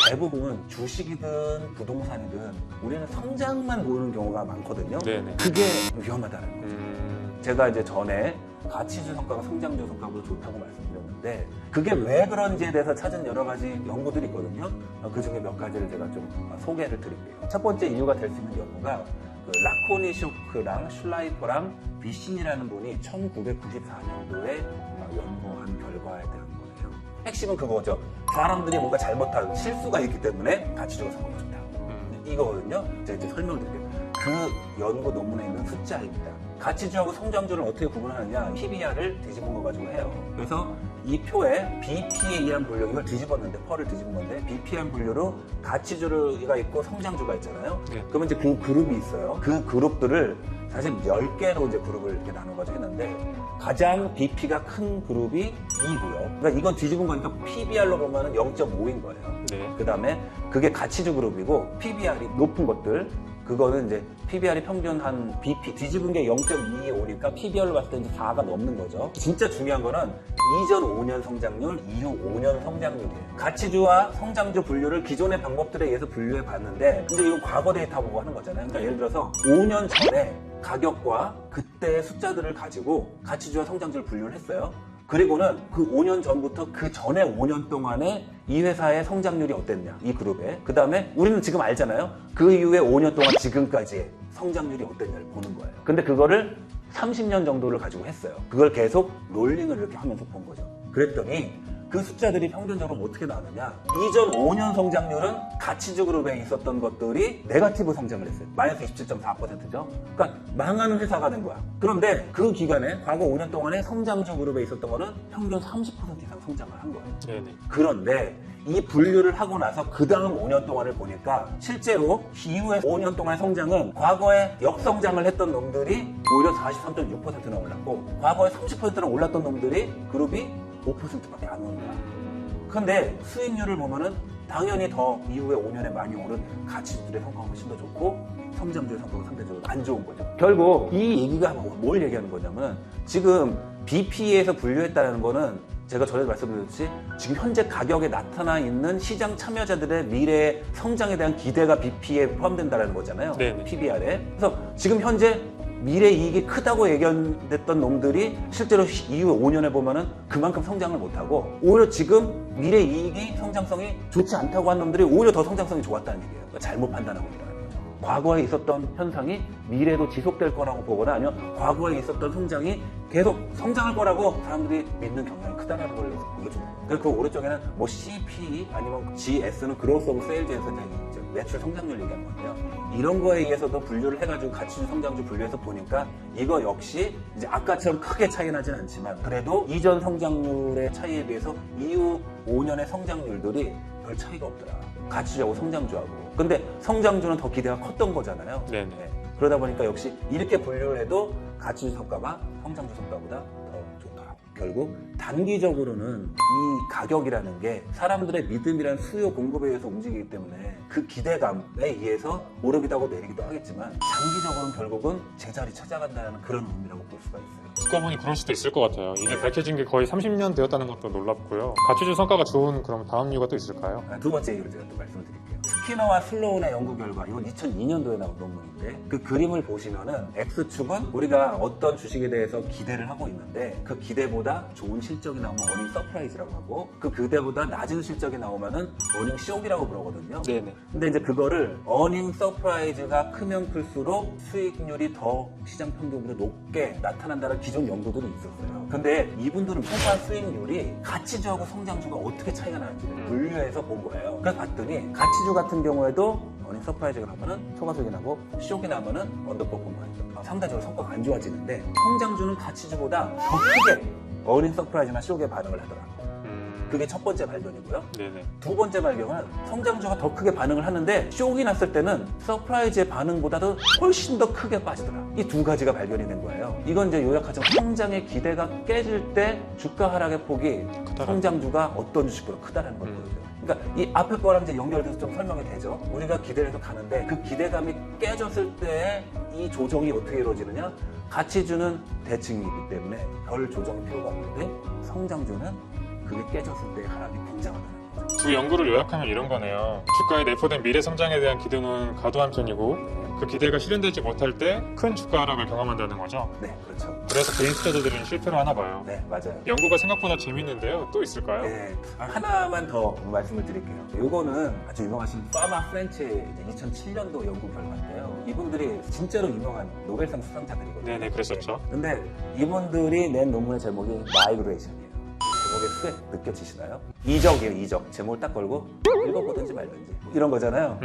대부분 주식이든 부동산이든 우리는 성장만 보는 경우가 많거든요. 네네. 그게 위험하다는 거죠. 제가 이제 전에 가치주 성과가 성장주 성과보다 좋다고 말씀드렸는데 그게 왜 그런지에 대해서 찾은 여러 가지 연구들이 있거든요. 그 중에 몇 가지를 제가 좀 소개를 드릴게요. 첫 번째 이유가 될 수 있는 연구가 라코니쇼크랑 슐라이퍼랑 비신이라는 분이 1994년도에 연구한 결과에 대한 거예요. 핵심은 그거죠. 사람들이 뭔가 잘못한 실수가 있기 때문에 가치주가 성과가 좋다. 이거거든요. 제가 이제 설명을 드릴게요. 그 연구 논문에 있는 숫자입니다. 가치주하고 성장주를 어떻게 구분하느냐, PBR을 뒤집은 거 가지고 해요. 그래서 이 표에 BP에 의한 분류, 이걸 뒤집었는데, 펄을 뒤집은 건데, BP에 의한 분류로 가치주가 있고 성장주가 있잖아요. 네. 그러면 이제 그 그룹이 있어요. 그 그룹들을 사실 10개로 이제 그룹을 이렇게 나눠가지고 했는데, 가장 BP가 큰 그룹이 2고요. 그러니까 이건 뒤집은 거니까 PBR로 보면은 0.5인 거예요. 네. 그 다음에 그게 가치주 그룹이고, PBR이 높은 것들, 그거는 이제 PBR이 평균 한 BP 뒤집은 게 0.225니까 PBR로 봤을 때 이제 4가 넘는 거죠. 진짜 중요한 거는 이전 5년 성장률, 이후 5년 성장률이에요. 가치주와 성장주 분류를 기존의 방법들에 의해서 분류해 봤는데 근데 이거 과거 데이터 보고 하는 거잖아요. 그러니까 예를 들어서 5년 전에 가격과 그때의 숫자들을 가지고 가치주와 성장주를 분류를 했어요. 그리고는 그 5년 전부터 그 전에 5년 동안에 이 회사의 성장률이 어땠냐, 이 그룹에. 그 다음에 우리는 지금 알잖아요. 그 이후에 5년 동안 지금까지의 성장률이 어땠냐를 보는 거예요. 근데 그거를 30년 정도를 가지고 했어요. 그걸 계속 롤링을 이렇게 하면서 본 거죠. 그랬더니 그 숫자들이 평균적으로 어떻게 나느냐. 이전 5년 성장률은 가치주 그룹에 있었던 것들이 네거티브 성장을 했어요. 마이너스 27.4%죠. 그러니까 망하는 회사가 된 거야. 그런데 그 기간에 과거 5년 동안에 성장주 그룹에 있었던 거는 평균 30% 이상 성장을 한 거예요. 네네. 그런데 이 분류를 하고 나서 그 다음 5년 동안을 보니까 실제로 이후에 5년 동안의 성장은 과거에 역성장을 했던 놈들이 오히려 43.6%나 올랐고 과거에 30%나 올랐던 놈들이 그룹이 5%밖에 안 오는 거야. 그런데 수익률을 보면은 당연히 더 이후에 5년에 많이 오른 가치주들의 성과가 훨씬 더 좋고 성장주의 성과가 상대적으로 안 좋은 거죠. 결국 이 얘기가 뭘 얘기하는 거냐면 지금 BP에서 분류했다는 거는 제가 전에 말씀드렸듯이 지금 현재 가격에 나타나 있는 시장 참여자들의 미래의 성장에 대한 기대가 BP에 포함된다는 거잖아요. 네네. PBR에. 그래서 지금 현재 미래 이익이 크다고 예견됐던 놈들이 실제로 이후 5년에 보면은 그만큼 성장을 못하고 오히려 지금 미래 이익이 성장성이 좋지 않다고 한 놈들이 오히려 더 성장성이 좋았다는 얘기예요. 그러니까 잘못 판단하고 있다는 거죠. 과거에 있었던 현상이 미래도 지속될 거라고 보거나 아니면 과거에 있었던 성장이 계속 성장할 거라고 사람들이 믿는 경향이 크다는 걸 보여주는 거예요. 그래서 그 오른쪽에는 뭐 CP 아니면 GS는 그로스 오브 세일즈에서 이제 매출 성장률 얘기하는 건데요. 이런 거에 의해서도 분류를 해가지고 가치주 성장주 분류해서 보니까 이거 역시 이제 아까처럼 크게 차이 나진 않지만 그래도 이전 성장률의 차이에 비해서 이후 5년의 성장률들이 별 차이가 없더라. 가치주하고 성장주하고. 근데 성장주는 더 기대가 컸던 거잖아요. 네네. 네. 그러다 보니까 역시 이렇게 분류를 해도 가치주 성과가 성장주 성과보다 더 좋다. 결국 단기적으로는 이 가격이라는 게 사람들의 믿음이란 수요 공급에 의해서 움직이기 때문에 그 기대감에 의해서 오르기도 하고 내리기도 하겠지만 장기적으로는 결국은 제자리 찾아간다는 그런 의미라고 볼 수가 있어요. 듣고 보니 그럴 수도 있을 것 같아요. 이게 밝혀진 게 거의 30년 되었다는 것도 놀랍고요. 가치주 성과가 좋은 그럼 다음 이유가 또 있을까요? 두 번째 이유를 제가 또 말씀드릴게요. 스키너와 슬로운의 연구 결과, 이건 2002년도에 나온 논문인데 그 그림을 보시면은 X축은 우리가 어떤 주식에 대해서 기대를 하고 있는데 그 기대보다 좋은 실적이 나오면 어닝 서프라이즈라고 하고 그 기대보다 낮은 실적이 나오면은 어닝 쇼크라고 부르거든요. 네네. 근데 이제 그거를 어닝 서프라이즈가 크면 클수록 수익률이 더 시장 평균보다 높게 나타난다는 기존 연구들이 있었어요. 근데 이분들은 평가 수익률이 가치주하고 성장주가 어떻게 차이가 나는지를 분류해서 본 거예요. 그래서 봤더니 가치주 같은 경우에도 어닝 서프라이즈가 나면은 초과수익이 나고 쇼크가 나면은 언더퍼포먼스 상대적으로 성과가 안 좋아지는데 성장주는 가치주보다 더 크게 어닝 서프라이즈나 쇼크에 반응을 하더라. 그게 첫 번째 발견이고요. 네네. 두 번째 발견은 성장주가 더 크게 반응을 하는데 쇼크가 났을 때는 서프라이즈의 반응보다도 훨씬 더 크게 빠지더라. 이 두 가지가 발견이 된 거예요. 이건 이제 요약하자면 성장의 기대가 깨질 때 주가 하락의 폭이 성장주가 어떤 주식보다 크다는 걸 보여줘요. 그러니까 이 앞에 거랑 이제 연결돼서 좀 설명이 되죠. 우리가 기대를 해서 가는데 그 기대감이 깨졌을 때 이 조정이 어떻게 이루어지느냐? 가치주는 대칭이기 때문에 별 조정이 필요가 없는데 성장주는 그게 깨졌을 때 하락이 굉장하다는 거예요. 거죠. 두 연구를 요약하면 이런 거네요. 주가에 내포된 미래 성장에 대한 기대는 과도한 편이고 그 기대가 실현되지 못할 때 큰 주가 하락을 경험한다는 거죠. 네, 그렇죠. 그래서 개인 투자자들은 실패를 하나 봐요. 네, 맞아요. 연구가 생각보다 재밌는데요. 또 있을까요? 네, 하나만 더 말씀을 드릴게요. 요거는 아주 유명하신 파마 프렌치의 2007년도 연구 결과인데요. 이분들이 진짜로 유명한 노벨상 수상자들이거든요. 네네, 그랬었죠. 근데 이분들이 낸 논문의 제목이 마이그레이션이에요. 제목의 수액 느껴지시나요? 이적이에요, 이적. 제목을 딱 걸고 읽어보든지 말든지 이런 거잖아요.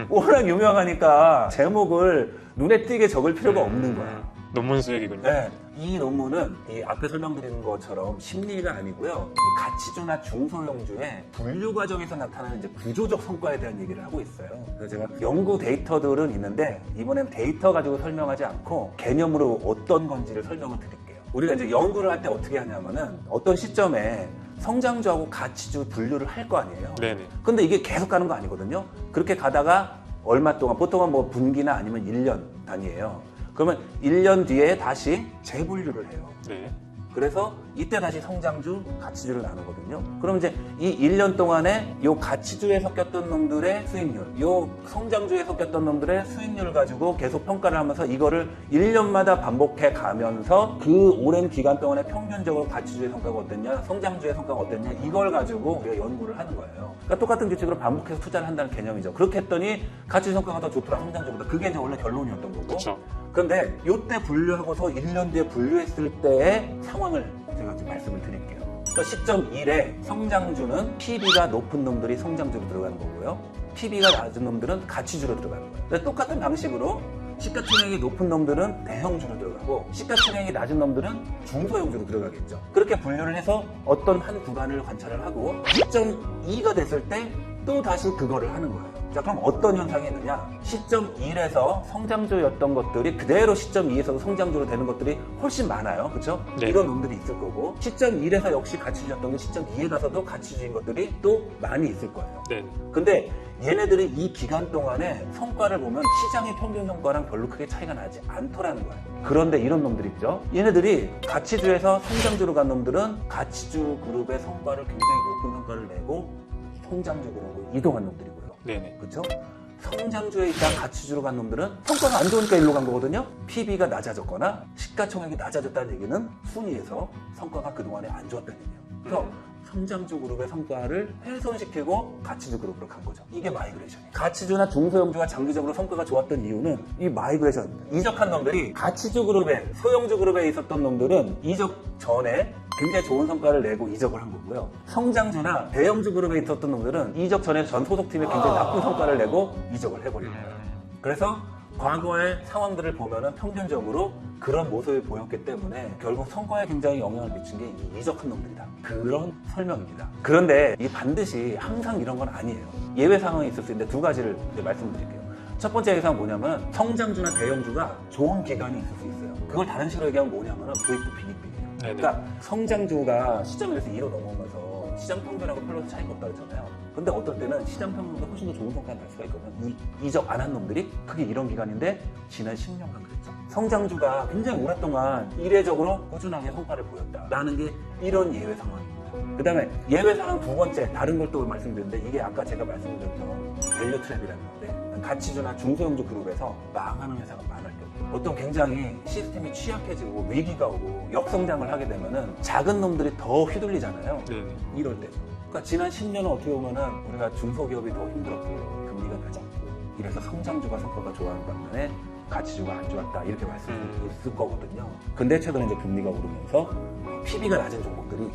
워낙 유명하니까 제목을 눈에 띄게 적을 필요가 없는 거야. 논문 수액이군요. 네, 이 논문은 이 앞에 설명드린 것처럼 심리가 아니고요. 이 가치주나 중소형주의 분류 과정에서 나타나는 이제 구조적 성과에 대한 얘기를 하고 있어요. 그래서 제가 연구 데이터들은 있는데 이번엔 데이터 가지고 설명하지 않고 개념으로 어떤 건지를 설명을 드릴게요. 우리가 이제 연구를 할 때 어떻게 하냐면은 어떤 시점에 성장주하고 가치주 분류를 할 거 아니에요. 네네. 근데 이게 계속 가는 거 아니거든요. 그렇게 가다가 얼마 동안, 보통은 뭐 분기나 아니면 1년 단위예요. 그러면 1년 뒤에 다시 재분류를 해요. 네. 그래서 이때 다시 성장주, 가치주를 나누거든요. 그럼 이제 이 1년 동안에 요 가치주에 섞였던 놈들의 수익률, 요 성장주에 섞였던 놈들의 수익률을 가지고 계속 평가를 하면서 이거를 1년마다 반복해 가면서 그 오랜 기간 동안에 평균적으로 가치주의 성과가 어땠냐, 성장주의 성과가 어땠냐, 이걸 가지고 우리가 연구를 하는 거예요. 그러니까 똑같은 규칙으로 반복해서 투자를 한다는 개념이죠. 그렇게 했더니 가치주 성과가 더 좋더라, 성장주보다. 그게 이제 원래 결론이었던 거고. 그렇죠. 그런데 이때 분류하고서 1년 뒤에 분류했을 때의 상황을 제가 좀 말씀을 드릴게요. 그러니까 시점 1에 성장주는 PB가 높은 놈들이 성장주로 들어가는 거고요. PB가 낮은 놈들은 가치주로 들어가는 거예요. 근데 똑같은 방식으로 시가총액이 높은 놈들은 대형주로 들어가고 시가총액이 낮은 놈들은 중소형주로 들어가겠죠. 그렇게 분류를 해서 어떤 한 구간을 관찰을 하고 시점 2가 됐을 때 또 다시 그거를 하는 거예요. 자, 그럼 어떤 현상이 있느냐? 시점 1에서 성장주였던 것들이 그대로 시점 2에서 성장주로 되는 것들이 훨씬 많아요. 그렇죠? 네. 이런 놈들이 있을 거고 시점 1에서 역시 가치주였던 게 시점 2에 가서도 가치주인 것들이 또 많이 있을 거예요. 네. 근데 얘네들이 이 기간 동안에 성과를 보면 시장의 평균 성과랑 별로 크게 차이가 나지 않더라는 거예요. 그런데 이런 놈들이 있죠. 얘네들이 가치주에서 성장주로 간 놈들은 가치주 그룹의 성과를 굉장히 높은 성과를 내고 성장주 그룹으로 이동한 놈들이고요. 네네. 그렇죠? 성장주에 있다 가치주로 간 놈들은 성과가 안 좋으니까 일로 간 거거든요. PB가 낮아졌거나 시가총액이 낮아졌다는 얘기는 순위에서 성과가 그동안에 안 좋았다는 얘기예요. 그래서 성장주 그룹의 성과를 훼손시키고 가치주 그룹으로 간 거죠. 이게 마이그레이션이에요. 가치주나 중소형주가 장기적으로 성과가 좋았던 이유는 이 마이그레이션입니다. 이적한 놈들이 가치주 그룹에, 소형주 그룹에 있었던 놈들은 이적 전에 굉장히 좋은 성과를 내고 이적을 한 거고요. 성장주나 대형주 그룹에 있었던 놈들은 이적 전에 전 소속팀에 굉장히 나쁜 성과를 내고 이적을 해버린 거예요. 그래서 과거의 상황들을 보면은 평균적으로 그런 모습을 보였기 때문에 결국 성과에 굉장히 영향을 미친 게 이 이적한 놈들이다. 그런 설명입니다. 그런데 이 반드시 항상 이런 건 아니에요. 예외 상황이 있을 수 있는데 두 가지를 이제 말씀드릴게요. 첫 번째 예상은 뭐냐면 성장주나 대형주가 좋은 기간이 있을 수 있어요. 그걸 다른 식으로 얘기하면 뭐냐면 도입부 빈익빈이에요. 네네. 그러니까 성장주가 시점 1에서 2로 넘어오면서 시장 평균하고 별로 차이가 없다고 했잖아요. 근데 어떨 때는 시장 평균보다 훨씬 더 좋은 성과를 낼 수가 있거든요. 이적 안 한 놈들이 그게 이런 기간인데 지난 10년간 그랬죠. 성장주가 굉장히 오랫동안 이례적으로 꾸준하게 성과를 보였다라는 게 이런 예외 상황입니다. 그 다음에 예외 상황 두 번째 다른 걸 또 말씀드렸는데 이게 아까 제가 말씀드렸던 밸류 트랩이라는 건데 가치주나 중소형주 그룹에서 망하는 회사가 많을 경우 어떤 굉장히 시스템이 취약해지고 위기가 오고 역성장을 하게 되면은 작은 놈들이 더 휘둘리잖아요. 네네. 이럴 때. 그러니까 지난 10년은 어떻게 보면은 우리가 중소기업이 더 힘들었고 금리가 낮았고 이래서 성장주가 성과가 좋아하는 반면에 가치주가 안 좋았다 이렇게 말씀드릴 거거든요. 근데 최근에 이제 금리가 오르면서 PB가 낮은 종목들이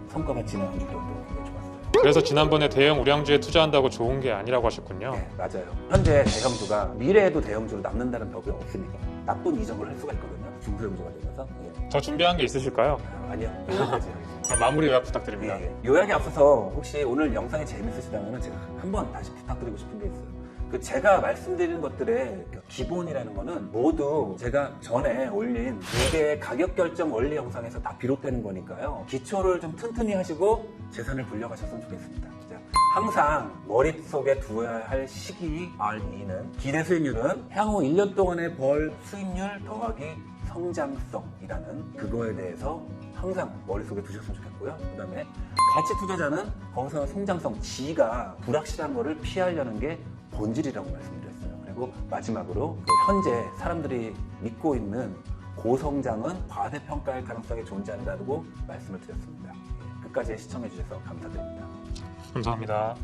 성과가 지난 한 주 정도 굉장히 좋았어요. 그래서 지난번에 대형 우량주에 투자한다고 좋은 게 아니라고 하셨군요. 네, 맞아요. 현재 대형주가 미래에도 대형주로 남는다는 법이 없으니까 나쁜 이적을 할 수가 있거든요. 중소형주가 되면서. 예. 더 준비한 게 있으실까요? 아니요. 여기까지. 그럼 마무리 요약 부탁드립니다. 예. 요약에 앞서서 혹시 오늘 영상이 재밌으시다면 제가 한번 다시 부탁드리고 싶은 게 있어요. 그 제가 말씀드리는 것들의 기본이라는 거는 모두 제가 전에 올린 2개의 가격 결정 원리 영상에서 다 비롯되는 거니까요. 기초를 좀 튼튼히 하시고 재산을 불려가셨으면 좋겠습니다. 진짜. 항상 머릿속에 두어야 할 시기 RE는 기대 수익률은 향후 1년 동안의 벌 수익률 더하기 성장성이라는 그거에 대해서 항상 머릿속에 두셨으면 좋겠고요. 그 다음에 가치 투자자는 거기서 성장성, G가 불확실한 거를 피하려는 게 본질이라고 말씀드렸어요. 그리고 마지막으로 그 현재 사람들이 믿고 있는 고성장은 과대평가할 가능성이 존재한다고 말씀을 드렸습니다. 끝까지 시청해 주셔서 감사드립니다. 감사합니다.